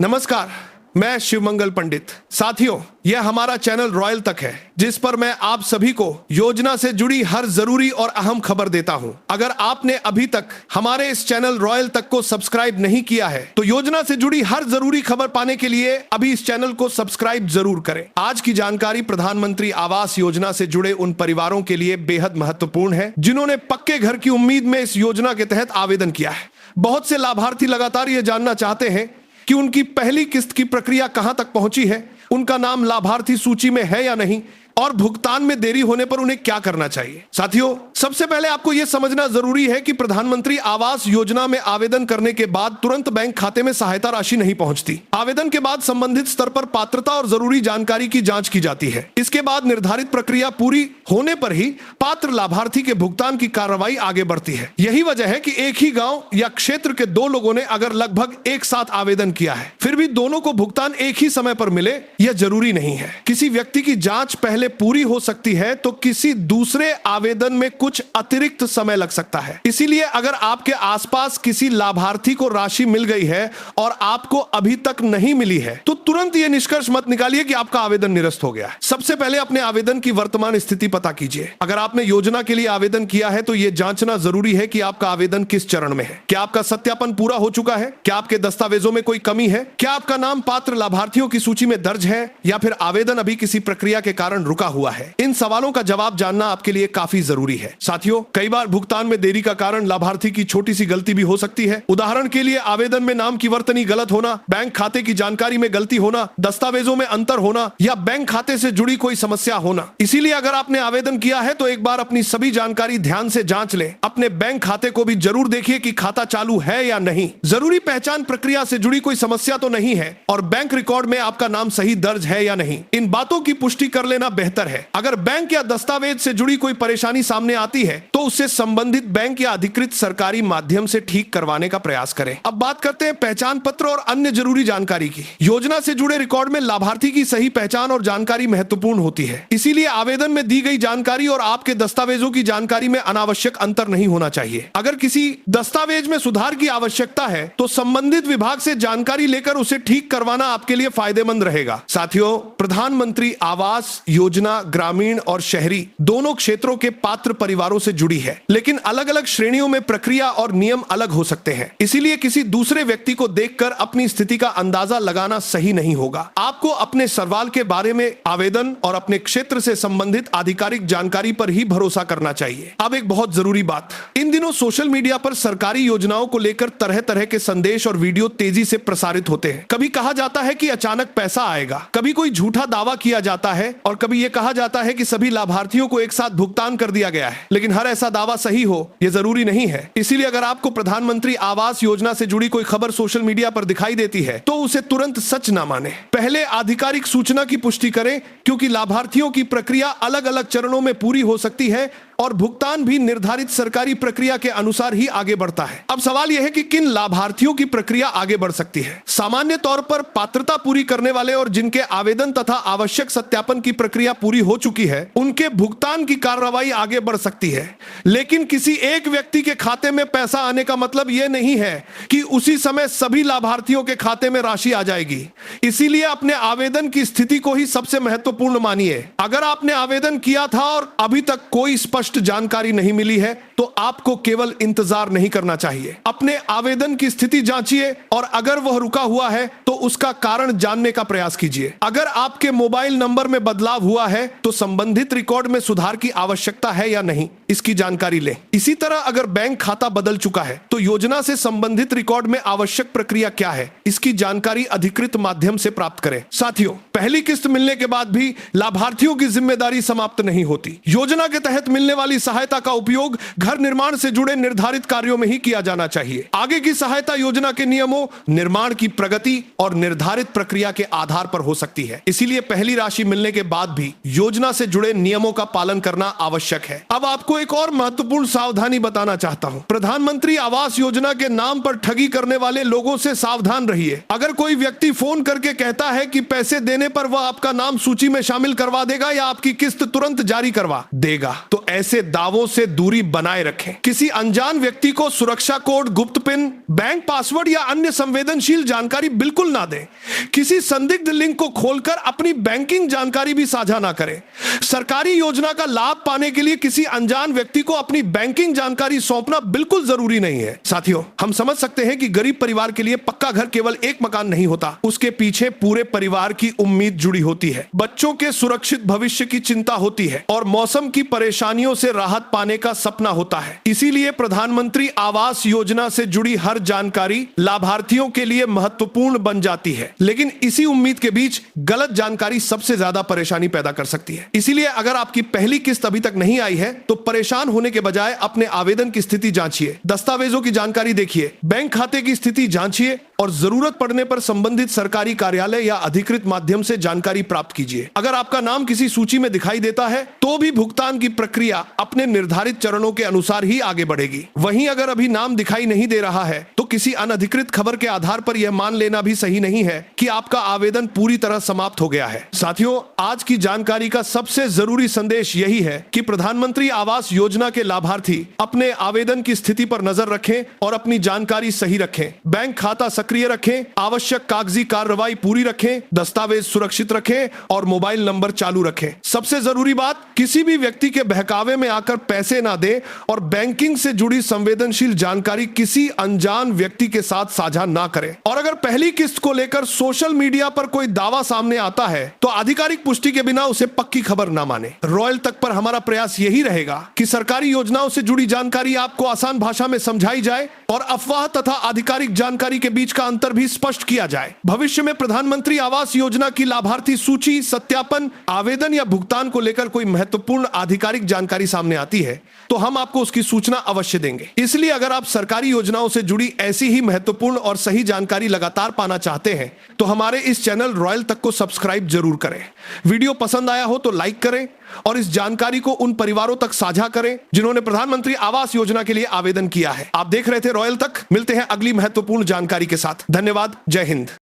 नमस्कार, मैं शिवमंगल पंडित। साथियों, यह हमारा चैनल रॉयल तक है, जिस पर मैं आप सभी को योजना से जुड़ी हर जरूरी और अहम खबर देता हूं। अगर आपने अभी तक हमारे इस चैनल रॉयल तक को सब्सक्राइब नहीं किया है तो योजना से जुड़ी हर जरूरी खबर पाने के लिए अभी इस चैनल को सब्सक्राइब जरूर करें। आज की जानकारी प्रधानमंत्री आवास योजना से जुड़े उन परिवारों के लिए बेहद महत्वपूर्ण है जिन्होंने पक्के घर की उम्मीद में इस योजना के तहत आवेदन किया है। बहुत से लाभार्थी लगातार ये जानना चाहते हैं कि उनकी पहली किस्त की प्रक्रिया कहां तक पहुंची है, उनका नाम लाभार्थी सूची में है या नहीं, और भुगतान में देरी होने पर उन्हें क्या करना चाहिए। साथियों, सबसे पहले आपको यह समझना जरूरी है कि प्रधानमंत्री आवास योजना में आवेदन करने के बाद तुरंत बैंक खाते में सहायता राशि नहीं पहुंचती। आवेदन के बाद संबंधित स्तर पर पात्रता और जरूरी जानकारी की जांच की जाती है। इसके बाद निर्धारित प्रक्रिया पूरी होने पर ही पात्र लाभार्थी के भुगतान की कार्रवाई आगे बढ़ती है। यही वजह है कि एक ही गांव या क्षेत्र के दो लोगों ने अगर लगभग एक साथ आवेदन किया है, फिर भी दोनों को भुगतान एक ही समय पर मिले, यह जरूरी नहीं है। किसी व्यक्ति की जांच पहले पूरी हो सकती है तो किसी दूसरे आवेदन में कुछ अतिरिक्त समय लग सकता है। इसीलिए अगर आपके आसपास किसी लाभार्थी को राशि मिल गई है और आपको अभी तक नहीं मिली है तो तुरंत यह निष्कर्ष मत निकालिए कि आपका आवेदन निरस्त हो गया है। सबसे पहले अपने आवेदन की वर्तमान स्थिति पता कीजिए। अगर आपने योजना के लिए आवेदन किया है तो यह जांचना जरूरी है कि आपका आवेदन किस चरण में है। क्या आपका सत्यापन पूरा हो चुका है? क्या आपके दस्तावेजों में कोई कमी है? क्या आपका नाम पात्र लाभार्थियों की सूची में दर्ज है या फिर आवेदन अभी किसी प्रक्रिया के कारण रुका हुआ है? इन सवालों का जवाब जानना आपके लिए काफी जरूरी है। साथियों, कई बार भुगतान में देरी का कारण लाभार्थी की छोटी सी गलती भी हो सकती है। उदाहरण के लिए आवेदन में नाम की वर्तनी गलत होना, बैंक खाते की जानकारी में गलती होना, दस्तावेजों में अंतर होना या बैंक खाते से जुड़ी कोई समस्या होना। इसीलिए अगर आपने आवेदन किया है तो एक बार अपनी सभी जानकारी ध्यान से जांच लें। अपने बैंक खाते को भी जरूर देखिए कि खाता चालू है या नहीं, जरूरी पहचान प्रक्रिया से जुड़ी कोई समस्या तो नहीं है और बैंक रिकॉर्ड में आपका नाम सही दर्ज है या नहीं। इन बातों की पुष्टि कर लेना बेहतर है। अगर बैंक या दस्तावेज से जुड़ी कोई परेशानी सामने आती है तो उससे संबंधित बैंक या अधिकृत सरकारी माध्यम से ठीक करवाने का प्रयास करें। अब बात करते हैं पहचान पत्र और अन्य जरूरी जानकारी की। योजना से जुड़े रिकॉर्ड में लाभार्थी की सही पहचान और जानकारी महत्वपूर्ण होती है। इसीलिए आवेदन में दी गई जानकारी और आपके दस्तावेजों की जानकारी में अनावश्यक अंतर नहीं होना चाहिए। अगर किसी दस्तावेज में सुधार की आवश्यकता है तो संबंधित विभाग से जानकारी लेकर उसे ठीक करवाना आपके लिए फायदेमंद रहेगा। साथियों, प्रधानमंत्री आवास योजना ग्रामीण और शहरी दोनों क्षेत्रों के पात्र परिवारों से जुड़ी है, लेकिन अलग अलग श्रेणियों में प्रक्रिया और नियम अलग हो सकते हैं। इसीलिए किसी दूसरे व्यक्ति को देखकर अपनी स्थिति का अंदाजा लगाना सही नहीं होगा। आपको अपने सवाल के बारे में आवेदन और अपने क्षेत्र से संबंधित आधिकारिक जानकारी पर ही भरोसा करना चाहिए। अब एक बहुत जरूरी बात, इन दिनों सोशल मीडिया पर सरकारी योजनाओं को लेकर तरह तरह के संदेश और वीडियो तेजी से प्रसारित होते हैं। कभी कहा जाता है कि अचानक पैसा आएगा, कभी कोई झूठा दावा किया जाता है और कभी यह कहा जाता है कि सभी लाभार्थियों को एक साथ भुगतान कर दिया गया है। लेकिन हर ऐसा दावा सही हो यह जरूरी नहीं है। इसीलिए अगर आपको प्रधानमंत्री आवास योजना से जुड़ी कोई खबर सोशल मीडिया पर दिखाई देती है तो उसे तुरंत सच ना माने। पहले आधिकारिक सूचना की पुष्टि करें, क्योंकि लाभार्थियों की प्रक्रिया अलग अलग चरणों में पूरी हो सकती है और भुगतान भी निर्धारित सरकारी प्रक्रिया के अनुसार ही आगे बढ़ता है। अब सवाल यह है कि किन लाभार्थियों की प्रक्रिया आगे बढ़ सकती है। सामान्य तौर पर पात्रता पूरी करने वाले और जिनके आवेदन तथा आवश्यक सत्यापन की प्रक्रिया पूरी हो चुकी है, उनके भुगतान की कार्रवाई आगे बढ़ सकती है। लेकिन किसी एक व्यक्ति के खाते में पैसा आने का मतलब यह नहीं है कि उसी समय सभी लाभार्थियों के खाते में राशि आ जाएगी। इसीलिए अपने आवेदन की स्थिति को ही सबसे महत्वपूर्ण मानिए। अगर आपने आवेदन किया था और अभी तक कोई स्पष्ट जानकारी नहीं मिली है तो आपको केवल इंतजार नहीं करना चाहिए। अपने आवेदन की स्थिति जांचिए और अगर वह रुका हुआ है तो उसका कारण जानने का प्रयास कीजिए। अगर आपके मोबाइल नंबर में बदलाव हुआ है तो संबंधित रिकॉर्ड में सुधार की आवश्यकता है या नहीं, इसकी जानकारी लें। इसी तरह अगर बैंक खाता बदल चुका है तो योजना से संबंधित रिकॉर्ड में आवश्यक प्रक्रिया क्या है, इसकी जानकारी अधिकृत माध्यम से प्राप्त करें। साथियों, पहली किस्त मिलने के बाद भी लाभार्थियों की जिम्मेदारी समाप्त नहीं होती। योजना के तहत मिलने वाली सहायता का उपयोग घर निर्माण से जुड़े निर्धारित कार्यों में ही किया जाना चाहिए। आगे की सहायता योजना के नियमों, निर्माण की प्रगति और निर्धारित प्रक्रिया के आधार पर हो सकती है। इसीलिए पहली राशि मिलने के बाद भी योजना से जुड़े नियमों का पालन करना आवश्यक है। अब आपको आपको एक और महत्वपूर्ण सावधानी बताना चाहता हूं। प्रधानमंत्री आवास योजना के नाम पर ठगी करने वाले लोगों से सावधान रहिए। अगर कोई व्यक्ति फोन करके कहता है कि पैसे देने पर वह आपका नाम सूची में शामिल करवा देगा या आपकी किस्त तुरंत जारी करवा देगा, तो ऐसे दावों से दूरी बनाए रखें। किसी अनजान व्यक्ति को सुरक्षा कोड, गुप्त पिन, बैंक पासवर्ड या अन्य संवेदनशील जानकारी बिल्कुल ना दें। किसी संदिग्ध लिंक को खोलकर अपनी बैंकिंग जानकारी भी साझा ना करें। सरकारी योजना का लाभ पाने के लिए किसी अनजान व्यक्ति को अपनी बैंकिंग जानकारी सौंपना बिल्कुल जरूरी नहीं है। साथियों, हम समझ सकते हैं कि गरीब परिवार के लिए पक्का घर केवल एक मकान नहीं होता, उसके पीछे पूरे परिवार की उम्मीद जुड़ी होती है। बच्चों के सुरक्षित भविष्य की चिंता होती है और मौसम की परेशानियों से राहत पाने का सपना होता है। इसीलिए प्रधानमंत्री आवास योजना से जुड़ी हर जानकारी लाभार्थियों के लिए महत्वपूर्ण बन जाती है। लेकिन इसी उम्मीद के बीच गलत जानकारी सबसे ज्यादा परेशानी पैदा कर सकती है। इसीलिए अगर आपकी पहली किस्त अभी तक नहीं आई है तो परेशान होने के बजाय अपने आवेदन की स्थिति जांचिए, दस्तावेजों की जानकारी देखिए, बैंक खाते की स्थिति जांचिए और जरूरत पड़ने पर संबंधित सरकारी कार्यालय या अधिकृत माध्यम से जानकारी प्राप्त कीजिए। अगर आपका नाम किसी सूची में दिखाई देता है तो भी भुगतान की प्रक्रिया अपने निर्धारित चरणों के अनुसार ही आगे बढ़ेगी। वहीं अगर अभी नाम दिखाई नहीं दे रहा है तो किसी अनधिकृत खबर के आधार पर यह मान लेना भी सही नहीं है कि आपका आवेदन पूरी तरह समाप्त हो गया है। साथियों, आज की जानकारी का सबसे जरूरी संदेश यही है कि प्रधानमंत्री आवास योजना के लाभार्थी अपने आवेदन की स्थिति पर नजर रखें और अपनी जानकारी सही रखें, बैंक खाता सक्रिय रखें, आवश्यक कागजी कार्रवाई पूरी रखें, दस्तावेज सुरक्षित रखें और मोबाइल नंबर चालू रखें। सबसे जरूरी बात, किसी भी व्यक्ति के बहकावे में आकर पैसे ना दें और बैंकिंग से जुड़ी संवेदनशील जानकारी किसी अनजान व्यक्ति के साथ साझा ना करें। और अगर पहली किस्त को लेकर सोशल मीडिया पर कोई दावा सामने आता है तो आधिकारिक पुष्टि के बिना उसे पक्की खबर ना माने। रॉयल तक पर हमारा प्रयास यही रहेगा कि सरकारी योजनाओं से जुड़ी जानकारी आपको आसान भाषा में समझाई जाए और अफवाह तथा आधिकारिक जानकारी के बीच का अंतर भी स्पष्ट किया जाए। भविष्य में प्रधानमंत्री आवास योजना की लाभार्थी सूची, सत्यापन, आवेदन या भुगतान को लेकर कोई महत्वपूर्ण आधिकारिक जानकारी सामने आती है तो हम आपको उसकी सूचना अवश्य देंगे। इसलिए अगर आप सरकारी योजनाओं से जुड़ी ऐसी ही महत्वपूर्ण और सही जानकारी लगातार पाना चाहते हैं तो हमारे इस चैनल रॉयल तक को सब्सक्राइब जरूर करें। वीडियो पसंद आया हो तो लाइक करें और इस जानकारी को उन परिवारों तक साझा करें जिन्होंने प्रधानमंत्री आवास योजना के लिए आवेदन किया है। आप देख रहे थे रॉयल तक। मिलते हैं अगली महत्वपूर्ण जानकारी के साथ। धन्यवाद। जय हिंद।